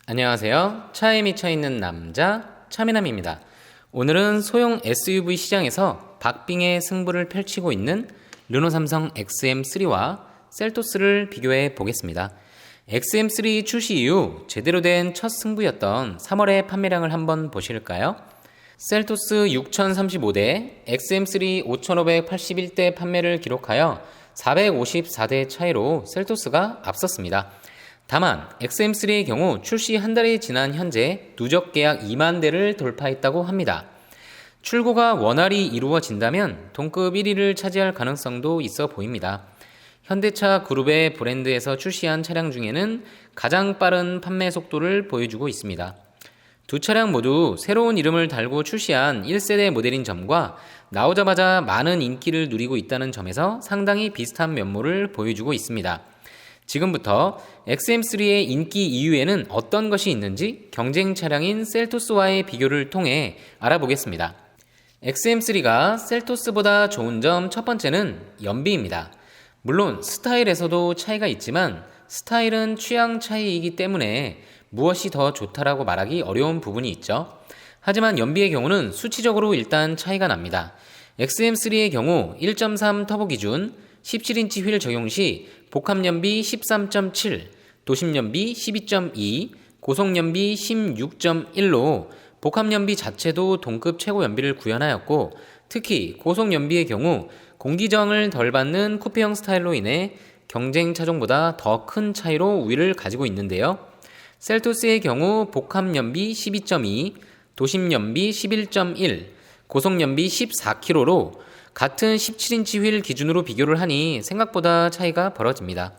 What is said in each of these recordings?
안녕하세요. 차에 미쳐있는 남자 차미남입니다. 오늘은 소형 SUV 시장에서 박빙의 승부를 펼치고 있는 르노 삼성 XM3와 셀토스를 비교해 보겠습니다. XM3 출시 이후 제대로 된 첫 승부였던 3월의 판매량을 한번 보실까요? 셀토스 6035대, XM3 5581대 판매를 기록하여 454대 차이로 셀토스가 앞섰습니다. 다만 XM3의 경우 출시 한 달이 지난 현재 누적 계약 2만 대를 돌파했다고 합니다. 출고가 원활히 이루어진다면 동급 1위를 차지할 가능성도 있어 보입니다. 현대차 그룹의 브랜드에서 출시한 차량 중에는 가장 빠른 판매 속도를 보여주고 있습니다. 두 차량 모두 새로운 이름을 달고 출시한 1세대 모델인 점과 나오자마자 많은 인기를 누리고 있다는 점에서 상당히 비슷한 면모를 보여주고 있습니다. 지금부터 XM3의 인기 이유에는 어떤 것이 있는지 경쟁 차량인 셀토스와의 비교를 통해 알아보겠습니다. XM3가 셀토스보다 좋은 점 첫 번째는 연비입니다. 물론 스타일에서도 차이가 있지만 스타일은 취향 차이이기 때문에 무엇이 더 좋다라고 말하기 어려운 부분이 있죠. 하지만 연비의 경우는 수치적으로 일단 차이가 납니다. XM3의 경우 1.3 터보 기준 17인치 휠 적용 시 복합연비 13.7, 도심연비 12.2, 고속연비 16.1로 복합연비 자체도 동급 최고 연비를 구현하였고, 특히 고속연비의 경우 공기저항을 덜 받는 쿠페형 스타일로 인해 경쟁 차종보다 더 큰 차이로 우위를 가지고 있는데요. 셀토스의 경우 복합연비 12.2, 도심연비 11.1, 고속연비 14km로 같은 17인치 휠 기준으로 비교를 하니 생각보다 차이가 벌어집니다.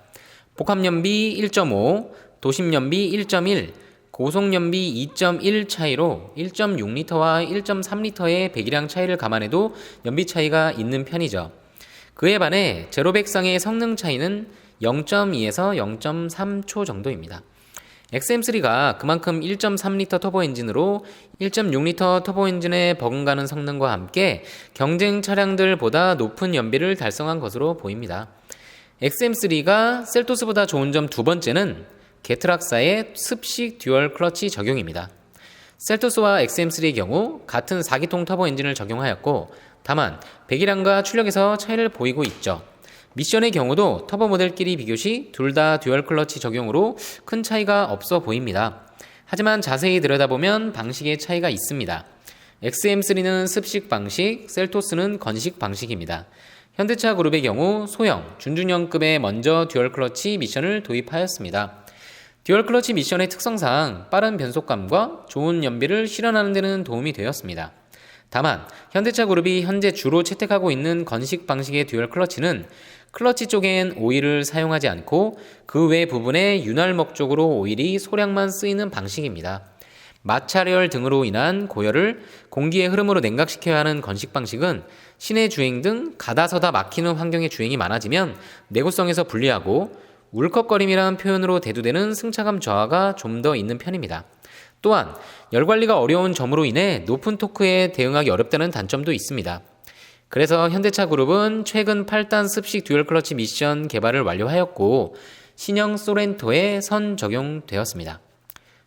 복합연비 1.5, 도심연비 1.1, 고속연비 2.1 차이로 1.6L와 1.3L의 배기량 차이를 감안해도 연비 차이가 있는 편이죠. 그에 반해 제로백상의 성능 차이는 0.2에서 0.3초 정도입니다. XM3가 그만큼 1.3L 터보 엔진으로 1.6L 터보 엔진에 버금가는 성능과 함께 경쟁 차량들보다 높은 연비를 달성한 것으로 보입니다. XM3가 셀토스보다 좋은 점 두 번째는 게트락사의 습식 듀얼 클러치 적용입니다. 셀토스와 XM3의 경우 같은 4기통 터보 엔진을 적용하였고, 다만 배기량과 출력에서 차이를 보이고 있죠. 미션의 경우도 터보 모델끼리 비교시 둘 다 듀얼 클러치 적용으로 큰 차이가 없어 보입니다. 하지만 자세히 들여다보면 방식의 차이가 있습니다. XM3는 습식 방식, 셀토스는 건식 방식입니다. 현대차 그룹의 경우 소형, 준중형급에 먼저 듀얼 클러치 미션을 도입하였습니다. 듀얼 클러치 미션의 특성상 빠른 변속감과 좋은 연비를 실현하는 데는 도움이 되었습니다. 다만 현대차 그룹이 현재 주로 채택하고 있는 건식 방식의 듀얼 클러치는 클러치 쪽엔 오일을 사용하지 않고 그 외 부분에 윤활목 쪽으로 오일이 소량만 쓰이는 방식입니다. 마찰열 등으로 인한 고열을 공기의 흐름으로 냉각시켜야 하는 건식 방식은 시내 주행 등 가다서다 막히는 환경의 주행이 많아지면 내구성에서 불리하고 울컥거림이라는 표현으로 대두되는 승차감 저하가 좀 더 있는 편입니다. 또한 열관리가 어려운 점으로 인해 높은 토크에 대응하기 어렵다는 단점도 있습니다. 그래서 현대차 그룹은 최근 8단 습식 듀얼 클러치 미션 개발을 완료하였고 신형 소렌토에 선 적용되었습니다.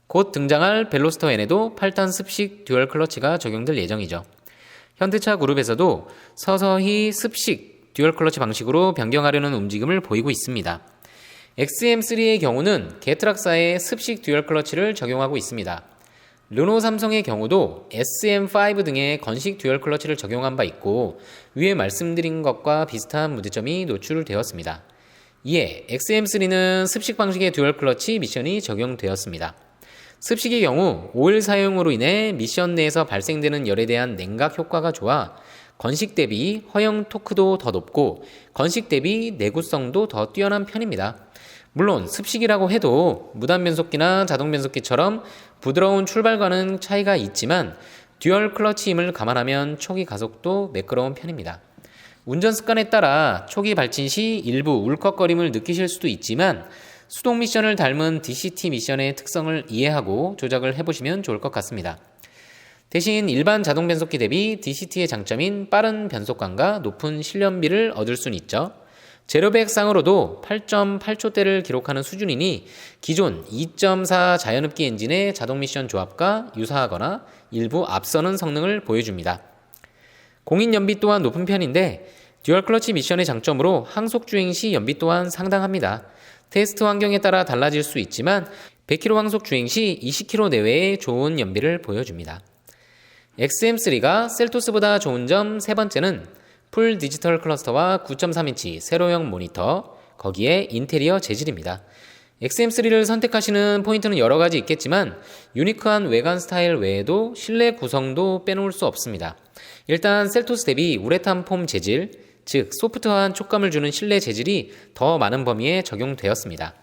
곧 등장할 벨로스터 N에도 8단 습식 듀얼 클러치가 적용될 예정이죠. 현대차 그룹에서도 서서히 습식 듀얼 클러치 방식으로 변경하려는 움직임을 보이고 있습니다. XM3의 경우는 게트락사의 습식 듀얼 클러치를 적용하고 있습니다. 르노 삼성의 경우도 SM5 등의 건식 듀얼 클러치를 적용한 바 있고 위에 말씀드린 것과 비슷한 문제점이 노출되었습니다. 이에 XM3는 습식 방식의 듀얼 클러치 미션이 적용되었습니다. 습식의 경우 오일 사용으로 인해 미션 내에서 발생되는 열에 대한 냉각 효과가 좋아 건식 대비 허용 토크도 더 높고 건식 대비 내구성도 더 뛰어난 편입니다. 물론 습식이라고 해도 무단 변속기나 자동 변속기처럼 부드러운 출발과는 차이가 있지만 듀얼 클러치 힘을 감안하면 초기 가속도 매끄러운 편입니다. 운전 습관에 따라 초기 발진 시 일부 울컥거림을 느끼실 수도 있지만 수동 미션을 닮은 DCT 미션의 특성을 이해하고 조작을 해보시면 좋을 것 같습니다. 대신 일반 자동 변속기 대비 DCT의 장점인 빠른 변속감과 높은 실연비를 얻을 수는 있죠. 제로백상으로도 8.8초대를 기록하는 수준이니 기존 2.4 자연흡기 엔진의 자동 미션 조합과 유사하거나 일부 앞서는 성능을 보여줍니다. 공인 연비 또한 높은 편인데 듀얼 클러치 미션의 장점으로 항속 주행 시 연비 또한 상당합니다. 테스트 환경에 따라 달라질 수 있지만 100km 항속 주행 시 20km 내외의 좋은 연비를 보여줍니다. XM3가 셀토스보다 좋은 점 세 번째는 풀 디지털 클러스터와 9.3인치 세로형 모니터, 거기에 인테리어 재질입니다. XM3를 선택하시는 포인트는 여러 가지 있겠지만 유니크한 외관 스타일 외에도 실내 구성도 빼놓을 수 없습니다. 일단 셀토스 대비 우레탄 폼 재질, 즉 소프트한 촉감을 주는 실내 재질이 더 많은 범위에 적용되었습니다.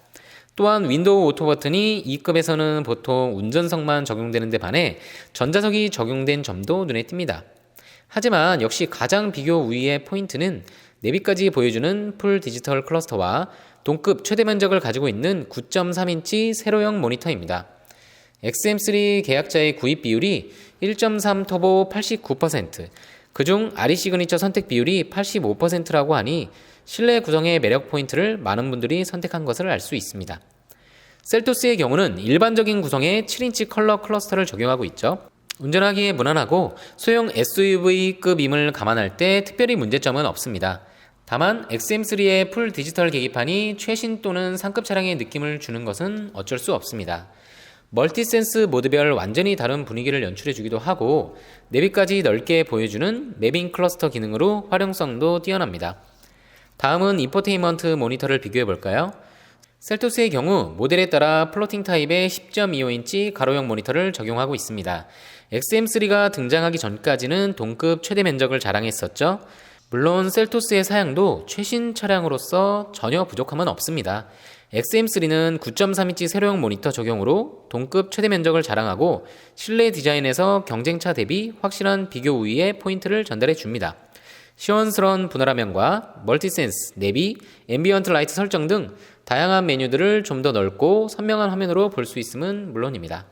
또한 윈도우 오토 버튼이 2급에서는 보통 운전석만 적용되는 데 반해 전자석이 적용된 점도 눈에 띕니다. 하지만 역시 가장 비교 우위의 포인트는 내비까지 보여주는 풀 디지털 클러스터와 동급 최대 면적을 가지고 있는 9.3인치 세로형 모니터입니다. XM3 계약자의 구입 비율이 1.3 터보 89%, 그중 RE 시그니처 선택 비율이 85%라고 하니 실내 구성의 매력 포인트를 많은 분들이 선택한 것을 알 수 있습니다. 셀토스의 경우는 일반적인 구성의 7인치 컬러 클러스터를 적용하고 있죠. 운전하기에 무난하고 소형 SUV급임을 감안할 때 특별히 문제점은 없습니다. 다만 XM3의 풀 디지털 계기판이 최신 또는 상급 차량의 느낌을 주는 것은 어쩔 수 없습니다. 멀티센스 모드별 완전히 다른 분위기를 연출해주기도 하고 내비까지 넓게 보여주는 매빙 클러스터 기능으로 활용성도 뛰어납니다. 다음은 인포테인먼트 모니터를 비교해볼까요? 셀토스의 경우 모델에 따라 플로팅 타입의 10.25인치 가로형 모니터를 적용하고 있습니다. XM3가 등장하기 전까지는 동급 최대 면적을 자랑했었죠. 물론 셀토스의 사양도 최신 차량으로서 전혀 부족함은 없습니다. XM3는 9.3인치 세로형 모니터 적용으로 동급 최대 면적을 자랑하고 실내 디자인에서 경쟁차 대비 확실한 비교 우위의 포인트를 전달해 줍니다. 시원스러운 분할 화면과 멀티센스, 내비, 앰비언트 라이트 설정 등 다양한 메뉴들을 좀 더 넓고 선명한 화면으로 볼 수 있음은 물론입니다.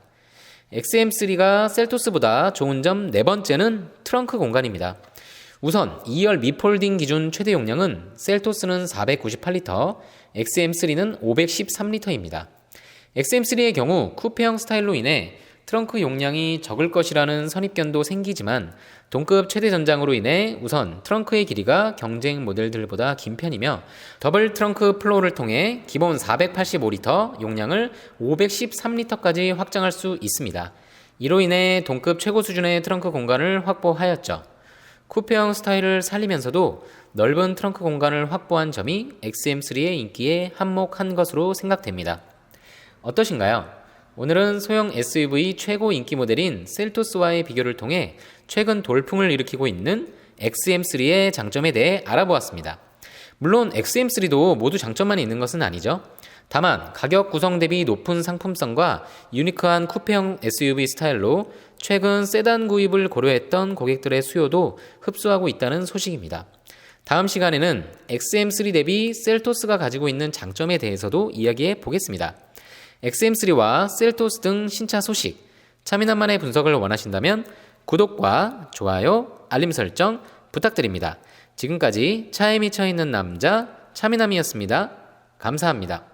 XM3가 셀토스보다 좋은 점 네 번째는 트렁크 공간입니다. 우선 2열 미폴딩 기준 최대 용량은 셀토스는 498리터, XM3는 513리터입니다. XM3의 경우 쿠페형 스타일로 인해 트렁크 용량이 적을 것이라는 선입견도 생기지만 동급 최대 전장으로 인해 우선 트렁크의 길이가 경쟁 모델들보다 긴 편이며 더블 트렁크 플로어를 통해 기본 485리터 용량을 513리터까지 확장할 수 있습니다. 이로 인해 동급 최고 수준의 트렁크 공간을 확보하였죠. 쿠페형 스타일을 살리면서도 넓은 트렁크 공간을 확보한 점이 XM3의 인기에 한몫한 것으로 생각됩니다. 어떠신가요? 오늘은 소형 SUV 최고 인기 모델인 셀토스와의 비교를 통해 최근 돌풍을 일으키고 있는 XM3의 장점에 대해 알아보았습니다. 물론 XM3도 모두 장점만 있는 것은 아니죠. 다만 가격 구성 대비 높은 상품성과 유니크한 쿠페형 SUV 스타일로 최근 세단 구입을 고려했던 고객들의 수요도 흡수하고 있다는 소식입니다. 다음 시간에는 XM3 대비 셀토스가 가지고 있는 장점에 대해서도 이야기해 보겠습니다. XM3와 셀토스 등 신차 소식, 차미남만의 분석을 원하신다면 구독과 좋아요, 알림 설정 부탁드립니다. 지금까지 차에 미쳐있는 남자 차미남이었습니다. 감사합니다.